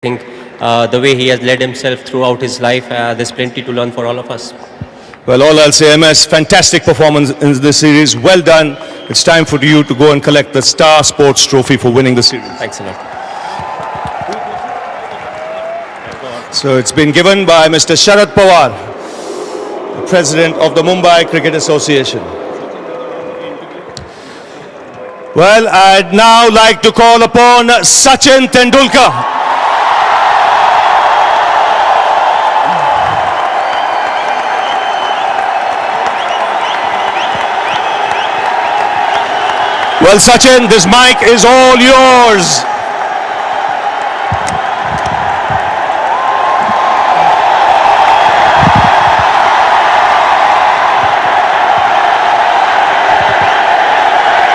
think the way he has led himself throughout his life, there's plenty to learn for all of us. Well, all I'll say, MS, fantastic performance in this series. Well done. It's time for you to go and collect the Star Sports Trophy for winning the series. Thanks a lot. So it's been given by Mr. Sharad Pawar, the President of the Mumbai Cricket Association. Well, I'd now like to call upon Sachin Tendulkar. Well, Sachin, this mic is all yours.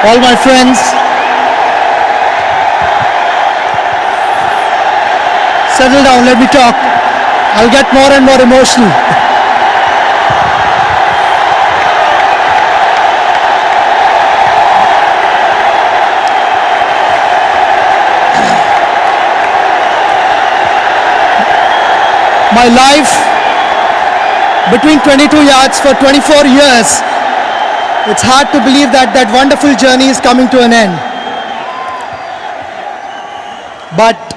All my friends, settle down, let me talk. I'll get more and more emotional. My life between 22 yards for 24 years. It's hard to believe that that wonderful journey is coming to an end. But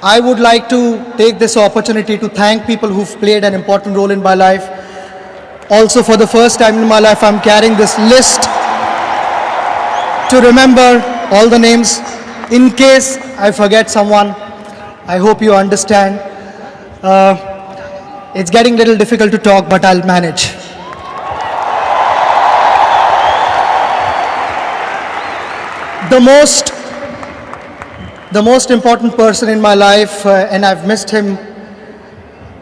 I would like to take this opportunity to thank people who've played an important role in my life. Also, for the first time in my life, I'm carrying this list to remember all the names. In case I forget someone, I hope you understand. It's getting a little difficult to talk, but I'll manage. The most important person in my life, and I've missed him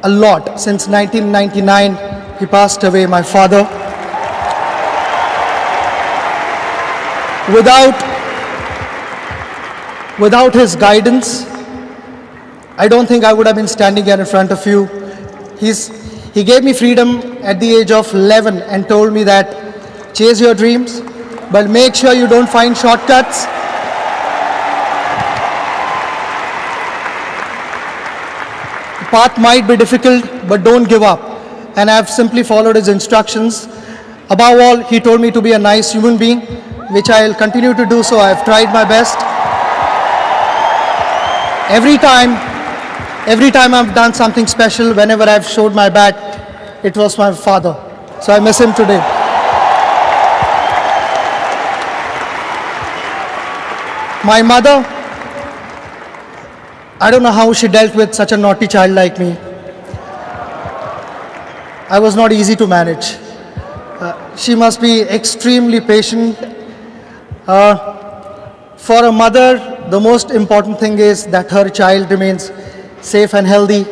a lot since 1999. He passed away, my father. Without his guidance, I don't think I would have been standing here in front of you. He gave me freedom at the age of 11 and told me that chase your dreams, but make sure you don't find shortcuts. The path might be difficult, but don't give up. And I've simply followed his instructions. Above all, he told me to be a nice human being, which I'll continue to do so. I've tried my best. Every time I've done something special, whenever I've showed my bat, it was my father. So I miss him today. My mother, I don't know how she dealt with such a naughty child like me. I was not easy to manage. She must be extremely patient. For a mother, the most important thing is that her child remains safe and healthy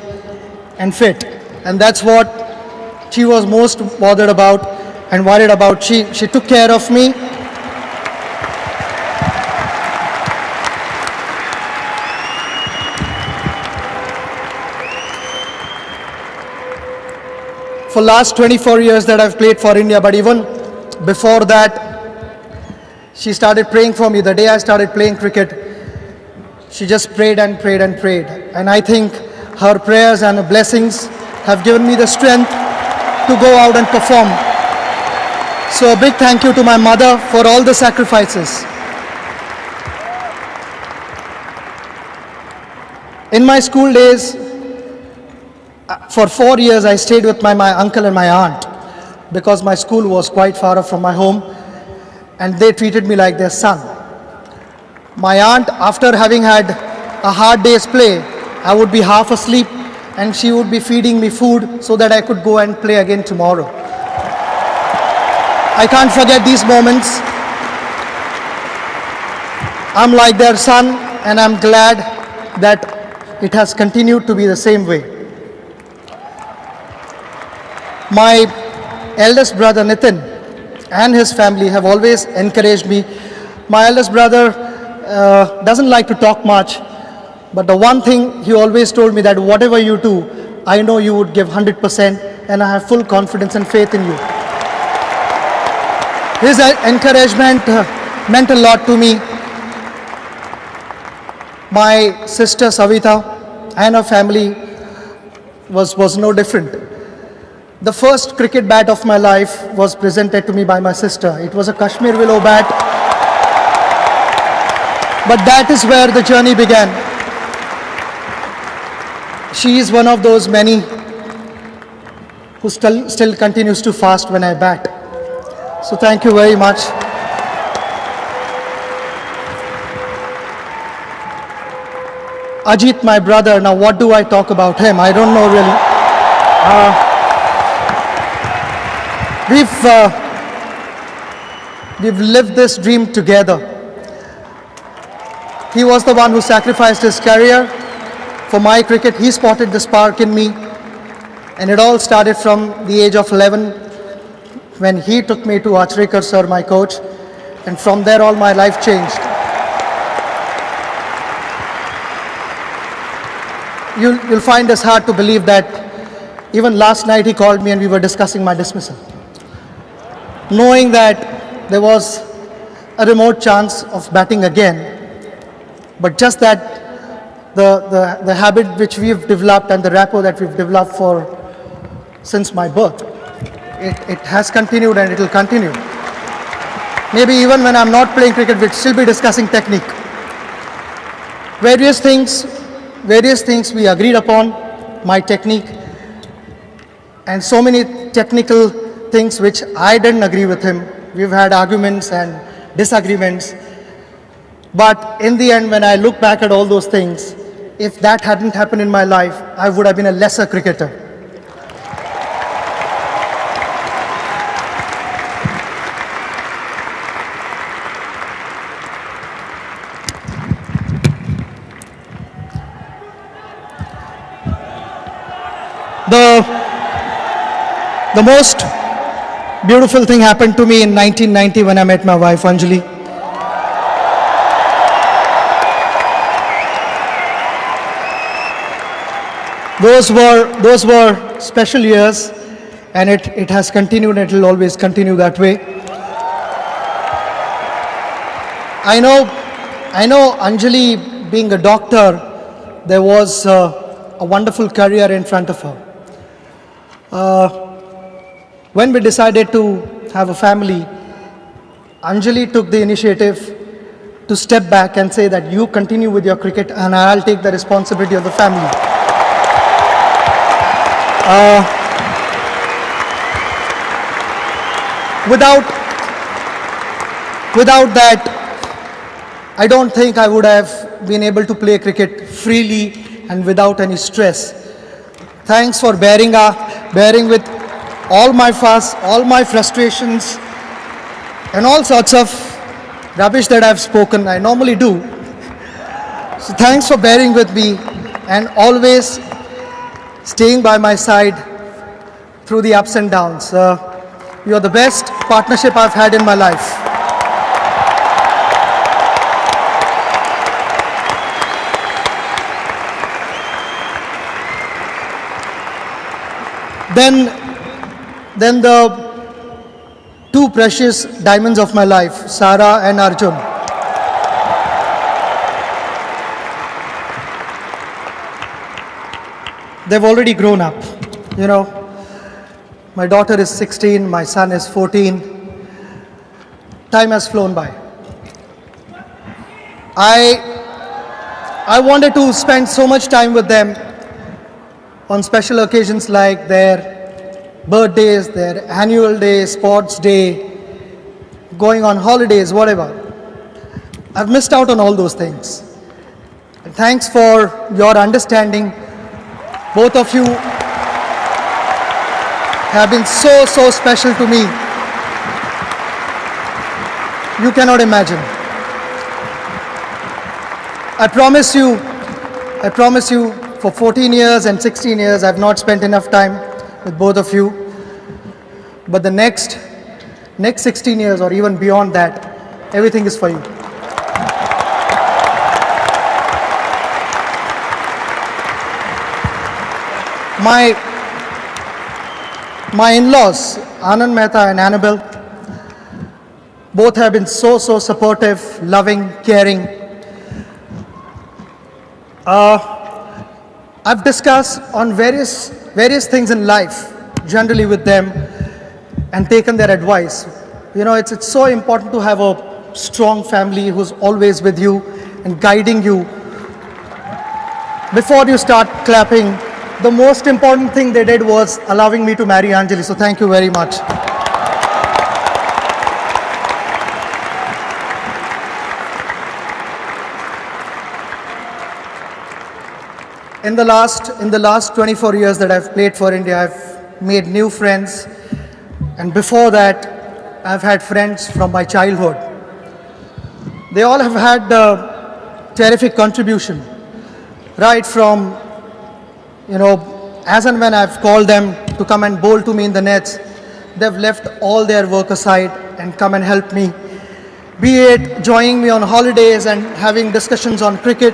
and fit. And that's what she was most bothered about and worried about. She took care of me. For last 24 years that I've played for India, but even before that, she started praying for me. The day I started playing cricket, she just prayed and prayed and prayed. And I think her prayers and blessings have given me the strength to go out and perform. So a big thank you to my mother for all the sacrifices. In my school days, for 4 years I stayed with my uncle and my aunt because my school was quite far off from my home, and they treated me like their son. My aunt, after having had a hard day's play, I would be half asleep and she would be feeding me food so that I could go and play again tomorrow. I can't forget these moments. I'm like their son, and I'm glad that it has continued to be the same way. My eldest brother Nitin and his family have always encouraged me. My eldest brother doesn't like to talk much, but the one thing he always told me that whatever you do, I know you would give 100%, and I have full confidence and faith in you. His encouragement meant a lot to me. My sister Savita and her family was no different. The first cricket bat of my life was presented to me by my sister. It was a Kashmir willow bat, but that is where the journey began. She is one of those many who still continues to fast when I bat. So thank you very much. Ajit, my brother, now what do I talk about him? I don't know really. We've lived this dream together. He was the one who sacrificed his career for my cricket. He spotted the spark in me, and it all started from the age of 11 when he took me to Achrekar sir, my coach, and from there all my life changed. You'll find this hard to believe that even last night he called me and we were discussing my dismissal, knowing that there was a remote chance of batting again, but just that the habit which we've developed and the rapport that we've developed since my birth, it has continued and it will continue. Maybe even when I'm not playing cricket, we'll still be discussing technique. Various things we agreed upon, my technique, and so many technical things which I didn't agree with him. We've had arguments and disagreements. But in the end, when I look back at all those things, if that hadn't happened in my life, I would have been a lesser cricketer. The most beautiful thing happened to me in 1990 when I met my wife, Anjali. Those were special years, and it has continued and it will always continue that way. I know Anjali, being a doctor, there was a wonderful career in front of her. When we decided to have a family, Anjali took the initiative to step back and say that you continue with your cricket and I'll take the responsibility of the family. Without that, I don't think I would have been able to play cricket freely and without any stress. Thanks for bearing with all my fuss, all my frustrations, and all sorts of rubbish that I've spoken. I normally do. So thanks for bearing with me and always staying by my side through the ups and downs. You're the best partnership I've had in my life. Then the two precious diamonds of my life, Sara and Arjun. They've already grown up, you know. My daughter is 16, my son is 14. Time has flown by. I wanted to spend so much time with them on special occasions like their birthdays, their annual day, sports day, going on holidays, whatever. I've missed out on all those things. And thanks for your understanding. Both of you have been so special to me. You cannot imagine. I promise you, for 14 years and 16 years, I've not spent enough time with both of you. But the next 16 years or even beyond that, everything is for you. My in-laws, Anand Mehta and Annabelle, both have been so supportive, loving, caring. I've discussed on various things in life, generally with them, and taken their advice. You know, it's so important to have a strong family who's always with you and guiding you. Before you start clapping, the most important thing they did was allowing me to marry Anjali. So thank you very much. In the last 24 years that I've played for India, I've made new friends, and before that, I've had friends from my childhood. They all have had a terrific contribution, right from, as and when I've called them to come and bowl to me in the nets, they've left all their work aside and come and help me. Be it joining me on holidays and having discussions on cricket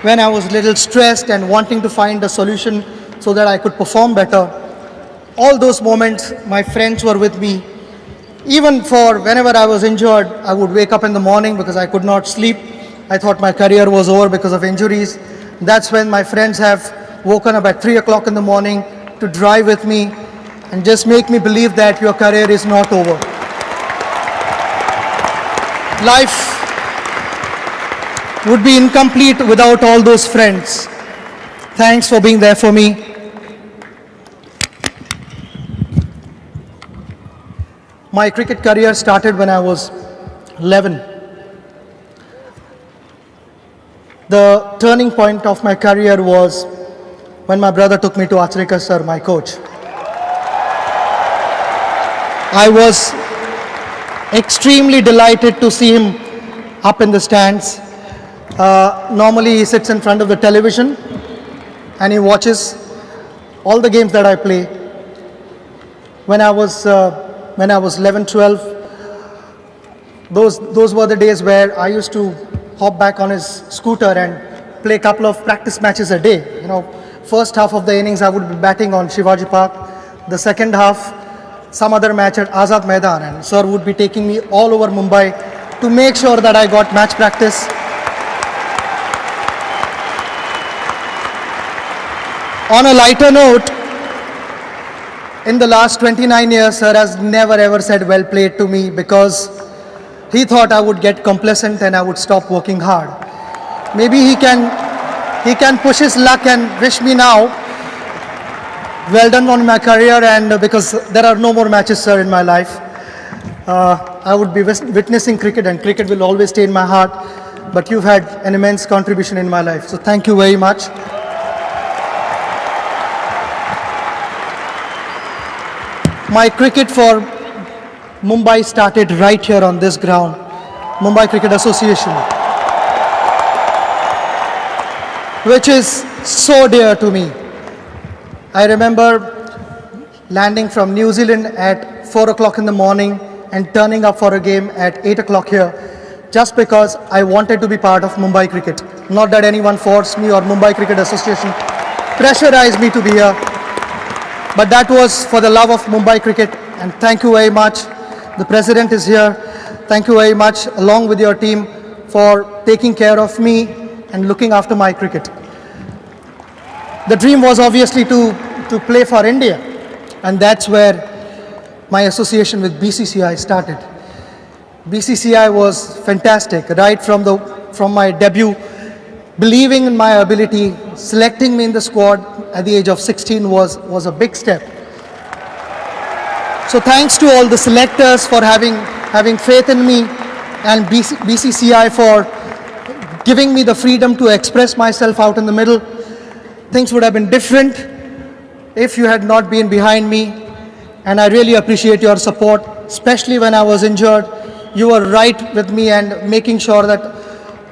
when I was a little stressed and wanting to find a solution so that I could perform better. All those moments, my friends were with me. Even for whenever I was injured, I would wake up in the morning because I could not sleep. I thought my career was over because of injuries. That's when my friends have woken up at 3 o'clock in the morning to drive with me and just make me believe that your career is not over. Life would be incomplete without all those friends. Thanks for being there for me. My cricket career started when I was 11. The turning point of my career was when my brother took me to Achrikar sir, my coach. I was extremely delighted to see him up in the stands. Normally he sits in front of the television and he watches all the games that I play. When I was 11, 12, those were the days where I used to hop back on his scooter and play a couple of practice matches a day. First half of the innings I would be batting on Shivaji Park. The second half, some other match at Azad Maidan, and sir would be taking me all over Mumbai to make sure that I got match practice. On a lighter note, in the last 29 years, sir has never ever said well played to me because he thought I would get complacent and I would stop working hard. Maybe he can push his luck and wish me now well done on my career, and because there are no more matches, sir, in my life. I would be witnessing cricket and cricket will always stay in my heart, but you've had an immense contribution in my life. So thank you very much. My cricket for Mumbai started right here on this ground, Mumbai Cricket Association, which is so dear to me. I remember landing from New Zealand at 4 o'clock in the morning and turning up for a game at 8 o'clock here just because I wanted to be part of Mumbai Cricket. Not that anyone forced me or Mumbai Cricket Association pressurized me to be here. But that was for the love of Mumbai cricket, and thank you very much. The president is here. Thank you very much, along with your team, for taking care of me and looking after my cricket. The dream was obviously to play for India, and that's where my association with BCCI started. BCCI was fantastic, right from my debut. Believing in my ability, selecting me in the squad at the age of 16 was a big step. So thanks to all the selectors for having faith in me, and BCCI for giving me the freedom to express myself out in the middle. Things would have been different if you had not been behind me, and I really appreciate your support, especially when I was injured. You were right with me and making sure that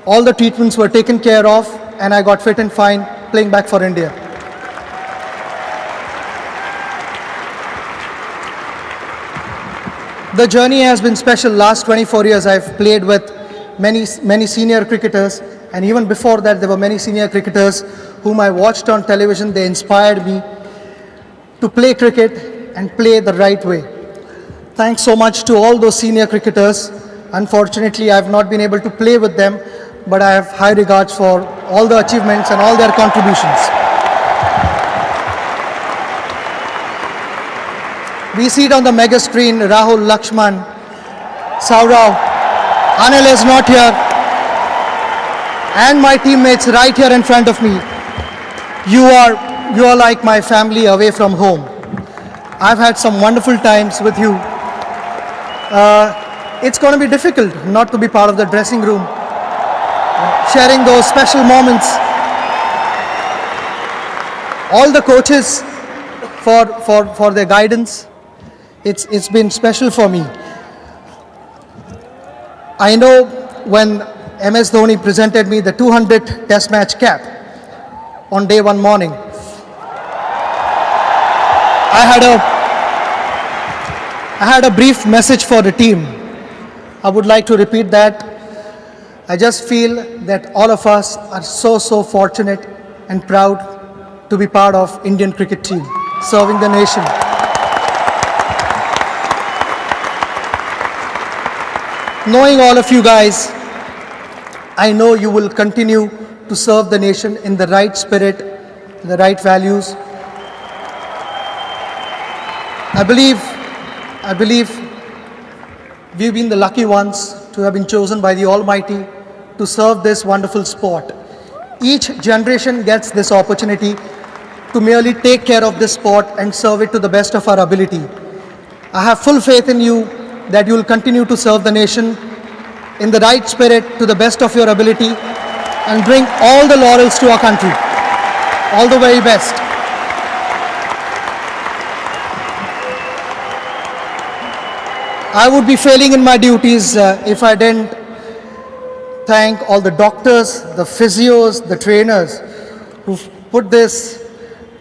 all the treatments were taken care of, and I got fit and fine playing back for India. The journey has been special. Last 24 years I've played with many senior cricketers, and even before that there were many senior cricketers whom I watched on television. They inspired me to play cricket and play the right way. Thanks so much to all those senior cricketers. Unfortunately, I've not been able to play with them, but I have high regards for all the achievements and all their contributions. We see it on the mega screen, Rahul, Lakshman, Saurav, Anil is not here, and my teammates right here in front of me. You are like my family away from home. I've had some wonderful times with you. It's going to be difficult not to be part of the dressing room, sharing those special moments. All the coaches for their guidance. It's been special for me. I know when MS Dhoni presented me the 200 Test match cap on day one morning, I had a brief message for the team. I would like to repeat that. I just feel that all of us are so fortunate and proud to be part of Indian cricket team, serving the nation. Knowing all of you guys, I know you will continue to serve the nation in the right spirit, the right values. I believe we've been the lucky ones to have been chosen by the Almighty to serve this wonderful sport. Each generation gets this opportunity to merely take care of this sport and serve it to the best of our ability. I have full faith in you that you will continue to serve the nation in the right spirit to the best of your ability and bring all the laurels to our country. All the very best. I would be failing in my duties if I didn't thank all the doctors, the physios, the trainers who've put this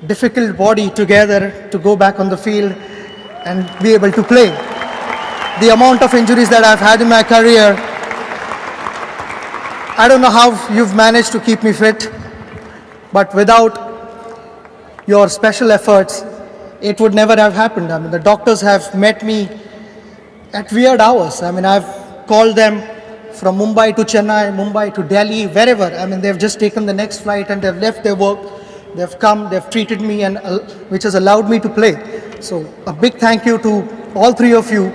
difficult body together to go back on the field and be able to play. The amount of injuries that I've had in my career, I don't know how you've managed to keep me fit, but without your special efforts, it would never have happened. I mean, the doctors have met me at weird hours. I mean, I've called them from Mumbai to Chennai, Mumbai to Delhi, wherever. I mean, they've just taken the next flight and they've left their work. They've come, they've treated me, and which has allowed me to play. So a big thank you to all three of you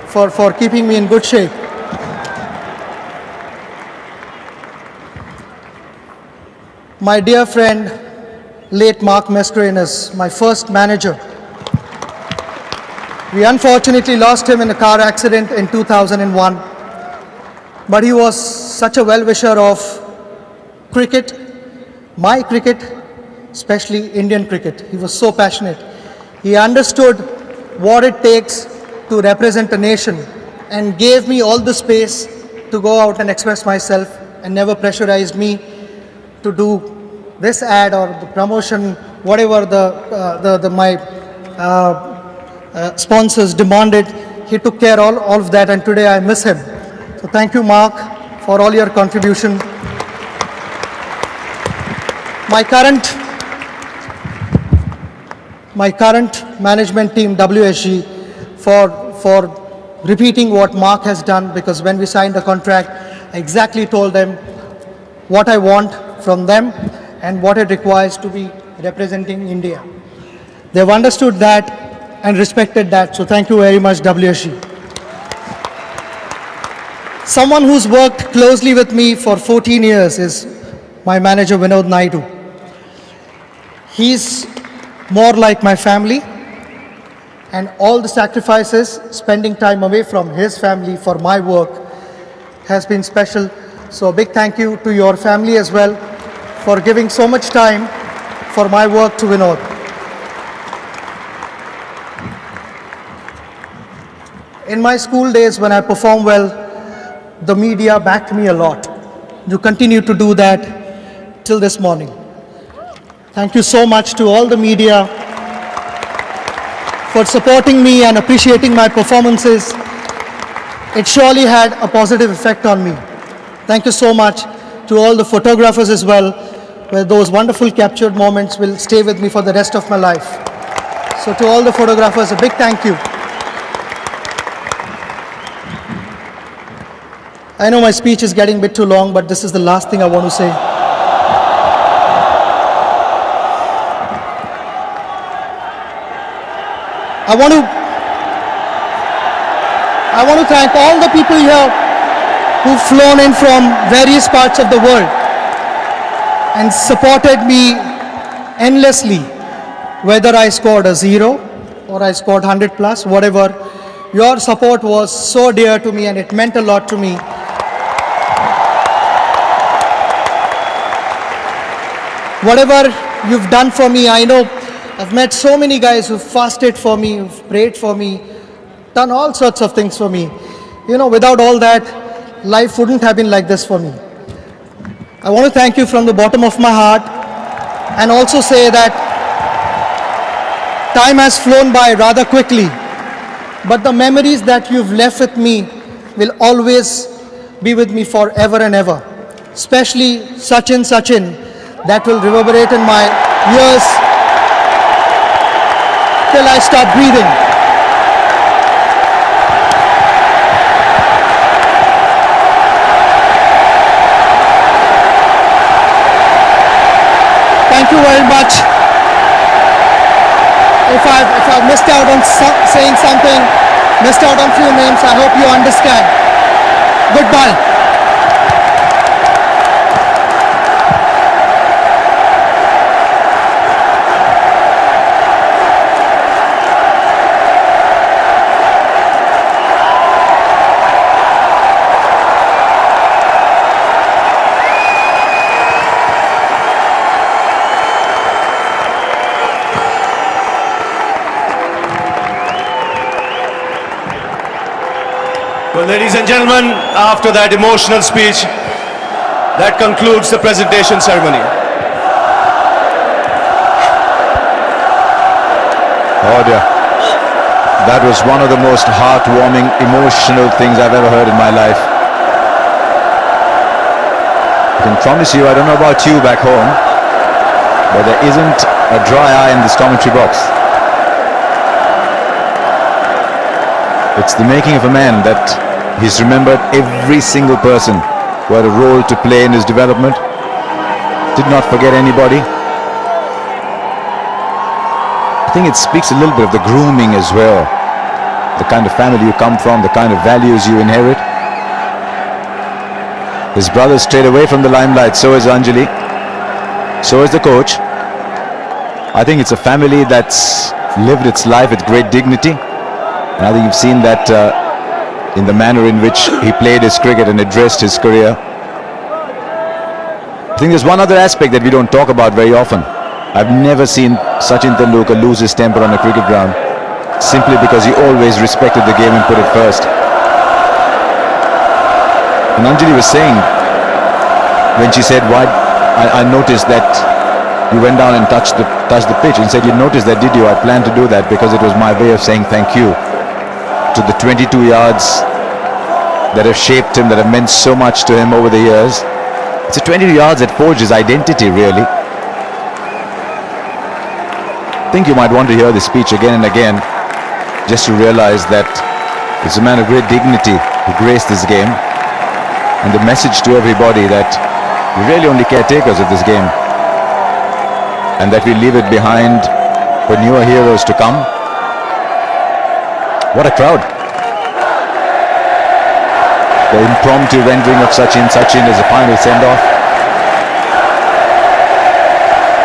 for keeping me in good shape. My dear friend, late Mark Mascarenhas, is my first manager. We unfortunately lost him in a car accident in 2001. But he was such a well-wisher of cricket, my cricket, especially Indian cricket. He was so passionate. He understood what it takes to represent a nation and gave me all the space to go out and express myself and never pressurized me to do this ad or the promotion, whatever my sponsors demanded. He took care of all of that, and today I miss him. So thank you, Mark, for all your contribution. My current management team, WSG, for repeating what Mark has done, because when we signed the contract, I exactly told them what I want from them and what it requires to be representing India. They've understood that and respected that, so thank you very much, WSG. Someone who's worked closely with me for 14 years is my manager, Vinod Naidu. He's more like my family, and all the sacrifices, spending time away from his family for my work has been special. So a big thank you to your family as well for giving so much time for my work to Vinod. In my school days, when I performed well, the media backed me a lot. You continue to do that till this morning. Thank you so much to all the media for supporting me and appreciating my performances. It surely had a positive effect on me. Thank you so much to all the photographers as well, where those wonderful captured moments will stay with me for the rest of my life. So to all the photographers, a big thank you. I know my speech is getting a bit too long, but this is the last thing I want to say. I want to thank all the people here who've flown in from various parts of the world and supported me endlessly, whether I scored a 0 or I scored 100 plus, whatever. Your support was so dear to me and it meant a lot to me. Whatever you've done for me, I know I've met so many guys who've fasted for me, who've prayed for me, done all sorts of things for me. You know, without all that, life wouldn't have been like this for me. I want to thank you from the bottom of my heart and also say that time has flown by rather quickly, but the memories that you've left with me will always be with me forever and ever. Especially Sachin, that will reverberate in my ears till I stop breathing. Thank you very much. If I've missed out on saying something, missed out on few names, I hope you understand. Goodbye. Well, ladies and gentlemen, after that emotional speech, that concludes the presentation ceremony. Oh dear. That was one of the most heartwarming, emotional things I've ever heard in my life. I can promise you, I don't know about you back home, but there isn't a dry eye in this commentary box. It's the making of a man that he's remembered every single person who had a role to play in his development. Did not forget anybody. I think it speaks a little bit of the grooming as well. The kind of family you come from, the kind of values you inherit. His brother strayed away from the limelight, so is Anjali. So is the coach. I think it's a family that's lived its life with great dignity. And I think you've seen that in the manner in which he played his cricket and addressed his career. I think there's one other aspect that we don't talk about very often. I've never seen Sachin Tendulkar lose his temper on a cricket ground simply because he always respected the game and put it first. And Anjali was saying, when she said, "Why I noticed that you went down and touched the pitch," and said, "You noticed that, did you? I planned to do that because it was my way of saying thank you to the 22 yards that have shaped him, that have meant so much to him over the years." It's the 22 yards that forged his identity, really. I think you might want to hear this speech again and again just to realize that it's a man of great dignity who graced this game, and the message to everybody that we're really only caretakers of this game and that we leave it behind for newer heroes to come. What a crowd. The impromptu rendering of Sachin as a final send-off.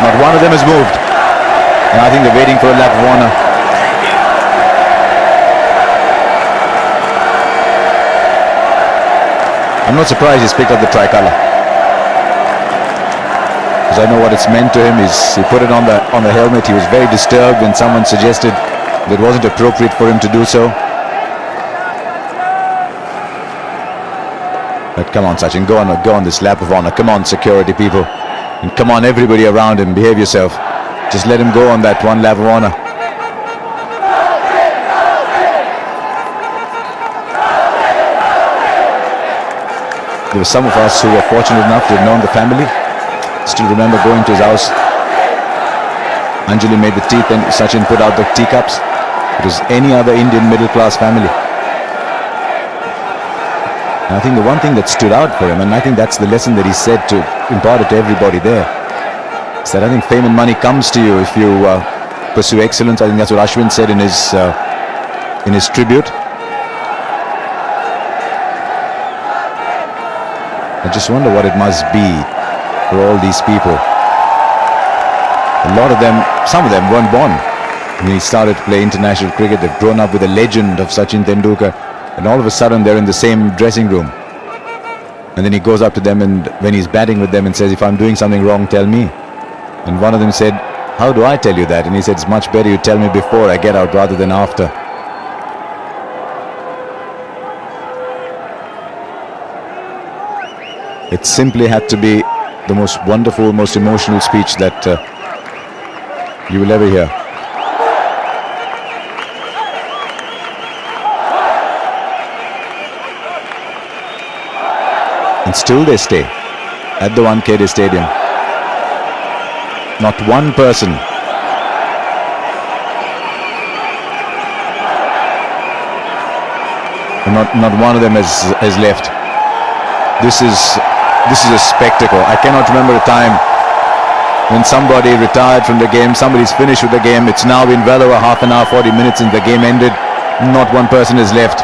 Not one of them has moved. And I think they're waiting for a lap of honour. I'm not surprised he's picked up the tricolour, because I know what it's meant to him. He put it on the helmet. He was very disturbed when someone suggested that it wasn't appropriate for him to do so. But come on, Sachin, go on this lap of honour. Come on, security people, and come on, everybody around him, behave yourself. Just let him go on that one lap of honour. There were some of us who were fortunate enough to have known the family. Still remember going to his house. Anjali made the tea, and Sachin put out the teacups. It was any other Indian middle-class family. And I think the one thing that stood out for him, and I think that's the lesson that he said to impart it to everybody there, is that I think fame and money comes to you if you pursue excellence. I think that's what Ashwin said in his tribute. I just wonder what it must be for all these people. A lot of them, some of them weren't born when he started to play international cricket. They've grown up with the legend of Sachin Tendulkar, and all of a sudden they're in the same dressing room. And then he goes up to them, and when he's batting with them, and says, "If I'm doing something wrong, tell me." And one of them said, "How do I tell you that?" And he said, "It's much better you tell me before I get out rather than after." It simply had to be the most wonderful, most emotional speech that you will ever hear. And still they stay at the Wankhede Stadium. Not one person not one of them has left. This is a spectacle. I cannot remember a time when somebody retired from the game, somebody's finished with the game. It's now been well over half an hour, 40 minutes since the game ended. Not one person is left.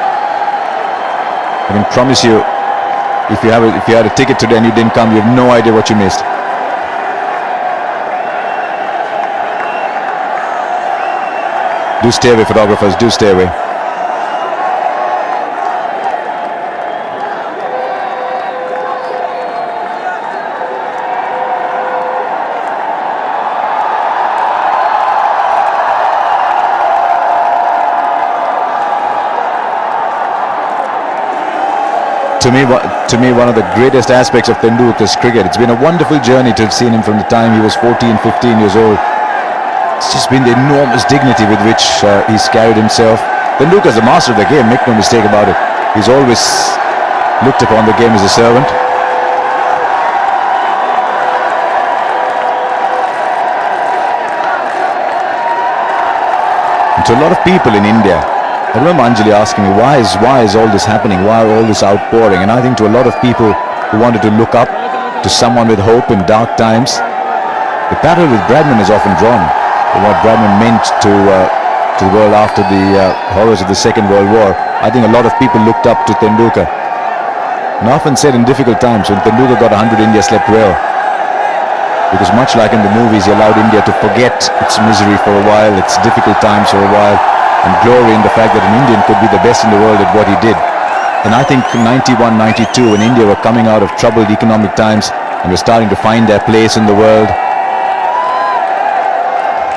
I can promise you, if you had a ticket today and you didn't come, you have no idea what you missed. Do stay away, photographers, do stay away. To me, one of the greatest aspects of Tendulkar's cricket. It's been a wonderful journey to have seen him from the time he was 14, 15 years old. It's just been the enormous dignity with which he's carried himself. Tendulkar's the master of the game, make no mistake about it. He's always looked upon the game as a servant. And to a lot of people in India, I remember Anjali asking me, why is all this happening? Why all this outpouring? And I think to a lot of people who wanted to look up to someone with hope in dark times, the parallel with Bradman is often drawn. What Bradman meant to the world after the horrors of the Second World War. I think a lot of people looked up to Tendulkar. And I often said in difficult times, when Tendulkar got 100, India slept well. Because much like in the movies, he allowed India to forget its misery for a while, its difficult times for a while, and glory in the fact that an Indian could be the best in the world at what he did. And I think 91, 92, when India were coming out of troubled economic times and were starting to find their place in the world,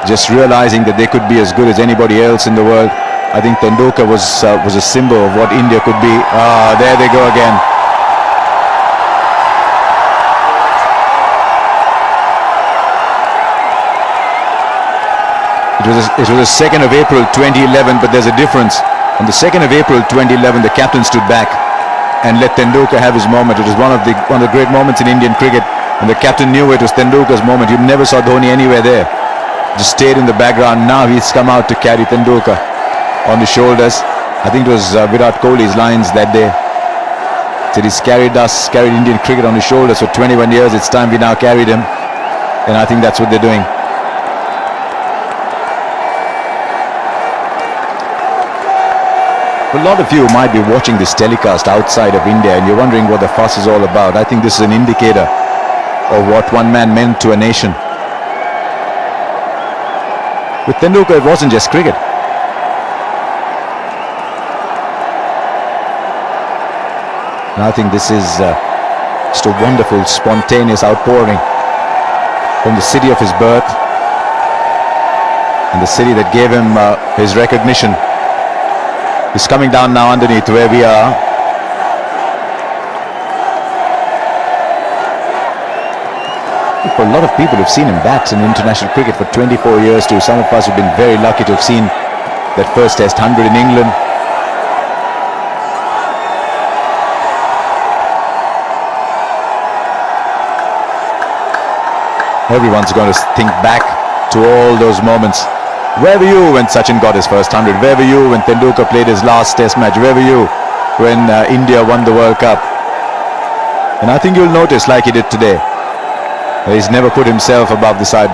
just realizing that they could be as good as anybody else in the world, I think Tendulkar was a symbol of what India could be. There they go again. It was the 2nd of April 2011, but there's a difference. On the 2nd of April 2011, the captain stood back and let Tendulkar have his moment. It was one of the great moments in Indian cricket, and the captain knew it was Tendulkar's moment. You never saw Dhoni anywhere there. Just stayed in the background. Now he's come out to carry Tendulkar on his shoulders. I think it was Virat Kohli's lines that day. Said he's carried Indian cricket on his shoulders for 21 years. It's time we now carried him. And I think that's what they're doing. A lot of you might be watching this telecast outside of India and you're wondering what the fuss is all about. I think this is an indicator of what one man meant to a nation. With Tendulkar, it wasn't just cricket. And I think this is just a wonderful, spontaneous outpouring from the city of his birth and the city that gave him his recognition. He's coming down now underneath where we are. For a lot of people who've seen him bat in international cricket for 24 years too. Some of us have been very lucky to have seen that first Test 100 in England. Everyone's going to think back to all those moments. Where were you when Sachin got his first 100? Where were you when Tendulkar played his last Test match? Where were you when India won the World Cup. And I think you'll notice, like he did today, he's never put himself above the side.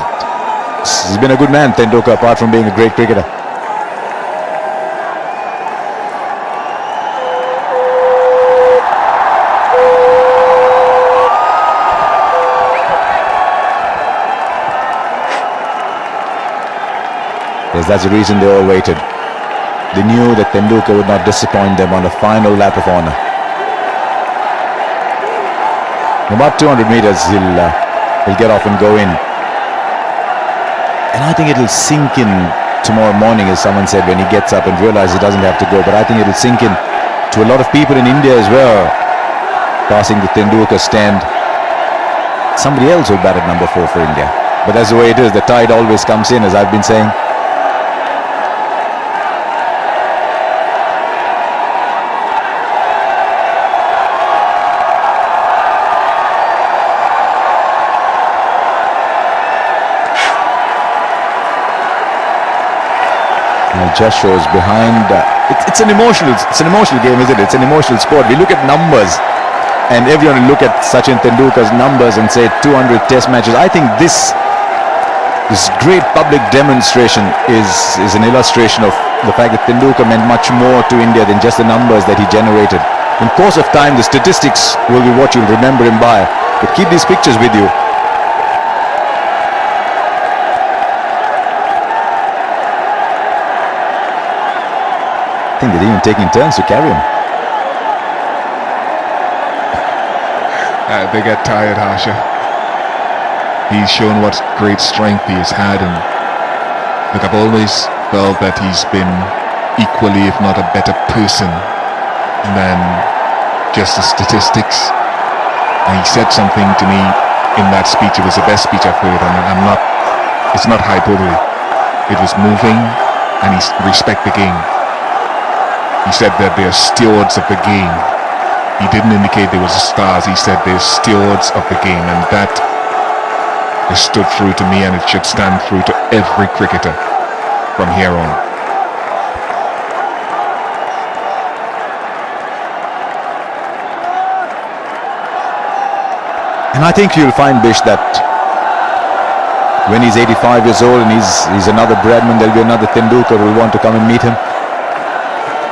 He's been a good man, Tendulkar, apart from being a great cricketer. Yes, that's the reason they all waited. They knew that Tendulkar would not disappoint them on a final lap of honour. In about 200 metres, he'll get off and go in. And I think it'll sink in tomorrow morning, as someone said, when he gets up and realises he doesn't have to go. But I think it'll sink in to a lot of people in India as well, passing the Tendulkar stand. Somebody else will bat at number 4 for India. But that's the way it is. The tide always comes in, as I've been saying. Just shows behind. It's an emotional game, isn't it? It's an emotional sport. We look at numbers, and everyone will look at Sachin Tendulkar's numbers and say 200 Test matches. I think this great public demonstration is an illustration of the fact that Tendulkar meant much more to India than just the numbers that he generated. In course of time, the statistics will be what you'll remember him by. But keep these pictures with you. I think they're even taking turns to carry him. They get tired, Harsha. He's shown what great strength he has had, and look, I've always felt that he's been equally, if not a better person than just the statistics. And he said something to me in that speech. It was the best speech I've heard, and it's not hyperbole. It was moving, and he respect the game. He said that they're stewards of the game. He didn't indicate they were stars. He said they're stewards of the game, and that has stood through to me, and it should stand through to every cricketer from here on. And I think you'll find, Bish, that when he's 85 years old and he's another Bradman, there'll be another Tendulkar who will want to come and meet him.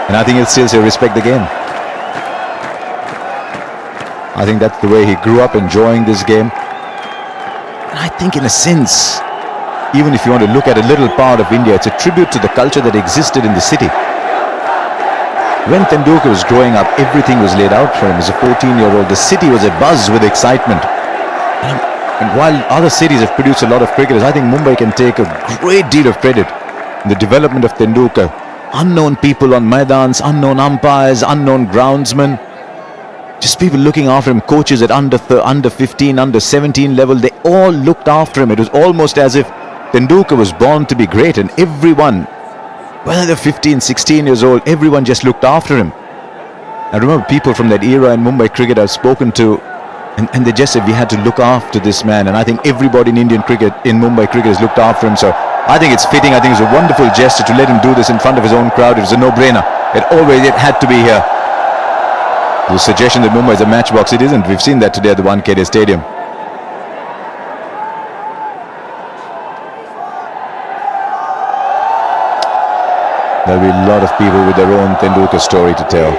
And I think he'll still say respect the game. I think that's the way he grew up, enjoying this game. And I think in a sense, even if you want to look at a little part of India, it's a tribute to the culture that existed in the city. When Tendulkar was growing up, everything was laid out for him. As a 14-year-old, the city was abuzz with excitement. And while other cities have produced a lot of cricketers, I think Mumbai can take a great deal of credit in the development of Tendulkar. Unknown people on Maidans, unknown umpires, unknown groundsmen. Just people looking after him, coaches at under 15, under 17 level, they all looked after him. It was almost as if Tendulkar was born to be great, and everyone, whether they're 15, 16 years old, everyone just looked after him. I remember people from that era in Mumbai cricket I've spoken to, and they just said we had to look after this man, and I think everybody in Indian cricket, in Mumbai cricket, has looked after him. So I think it's fitting. I think it's a wonderful gesture to let him do this in front of his own crowd. It was a no-brainer. It had to be here. The suggestion that Mumbai is a matchbox, it isn't. We've seen that today at the Wankhede Stadium. There'll be a lot of people with their own Tendulkar story to tell.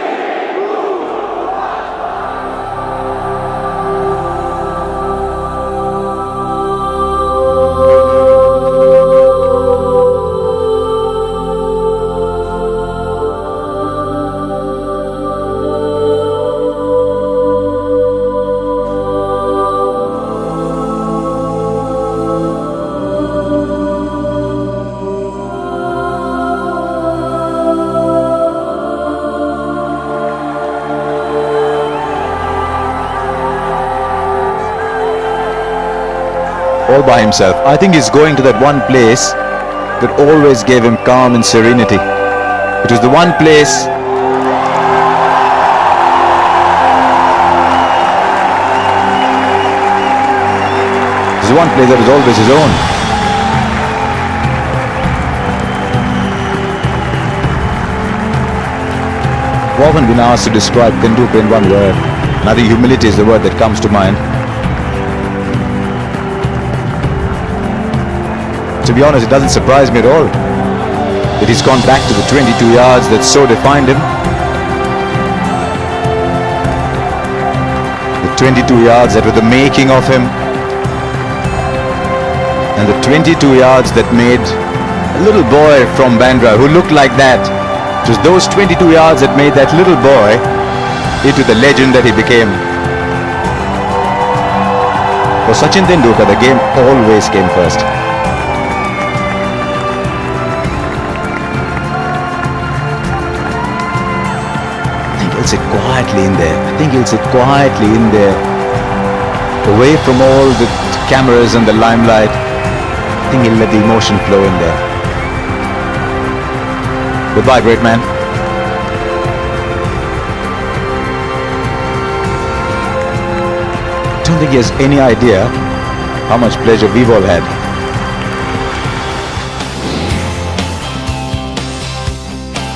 All by himself. I think he's going to that one place that always gave him calm and serenity. It was the one place that was always his own. often been asked to describe Tendulkar in one word, and I think humility is the word that comes to mind. To be honest, it doesn't surprise me at all that he's gone back to the 22 yards that so defined him. The 22 yards that were the making of him, and the 22 yards that made a little boy from Bandra who looked like that. It was those 22 yards that made that little boy into the legend that he became. For Sachin Tendulkar, the game always came first. I think he'll sit quietly in there. I think he'll sit quietly in there, away from all the cameras and the limelight. I think he'll let the emotion flow in there. Goodbye, great man. I don't think he has any idea how much pleasure we've all had.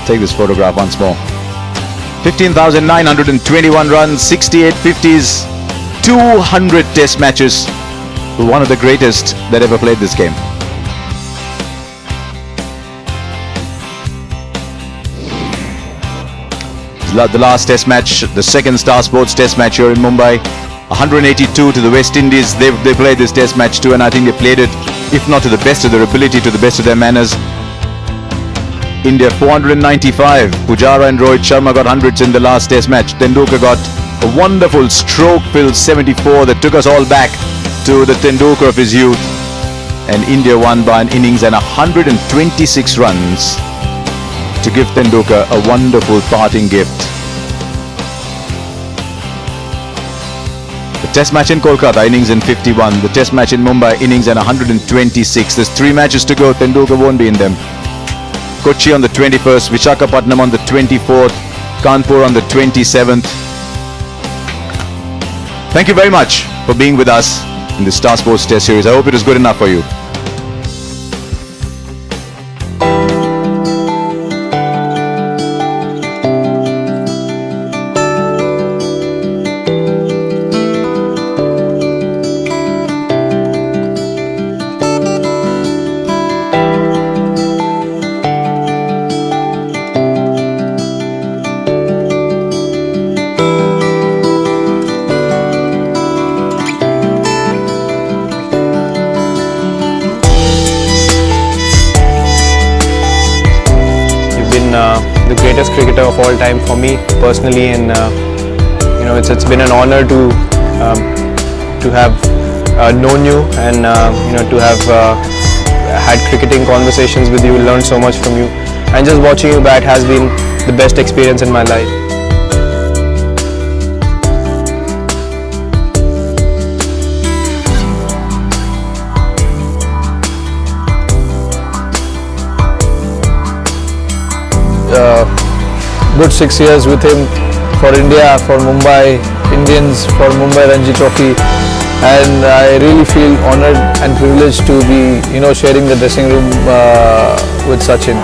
Take this photograph once more. 15,921 runs, 68 50s, 200 test matches. One of the greatest that ever played this game. The last test match, the second Star Sports test match here in Mumbai, 182 to the West Indies. They played this test match too, and I think they played it, if not to the best of their ability, to the best of their manners. India 495. Pujara and Rohit Sharma got hundreds in the last test match. Tendulkar got a wonderful stroke-filled 74 that took us all back to the Tendulkar of his youth. And India won by an innings and 126 runs to give Tendulkar a wonderful parting gift. The test match in Kolkata, innings in 51. The test match in Mumbai, innings and 126. There's 3 matches to go. Tendulkar won't be in them. Kochi on the 21st, Visakhapatnam on the 24th, Kanpur on the 27th. Thank you very much for being with us in the Star Sports Test Series. I hope it was good enough for you. The greatest cricketer of all time for me personally, and it's been an honor to have known you and to have had cricketing conversations with you, learned so much from you, and just watching you bat has been the best experience in my life. Good 6 years with him for India, for Mumbai Indians, for Mumbai Ranji Trophy, and I really feel honoured and privileged to be sharing the dressing room with Sachin.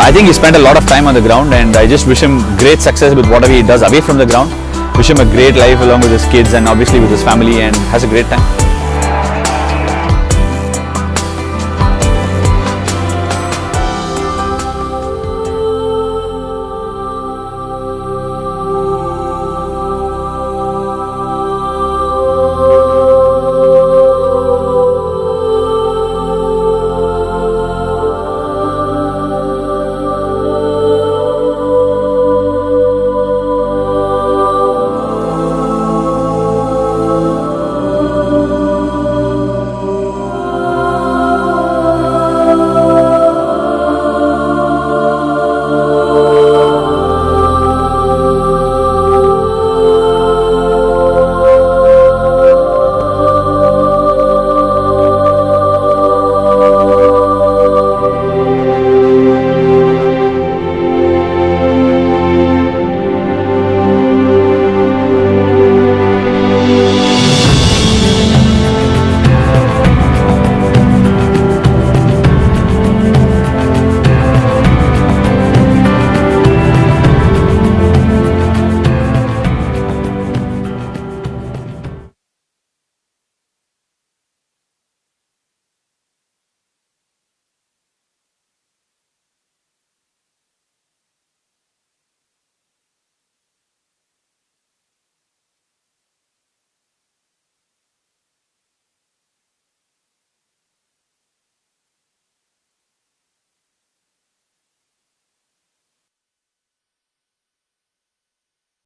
I think he spent a lot of time on the ground, and I just wish him great success with whatever he does away from the ground. Wish him a great life along with his kids and obviously with his family, and has a great time.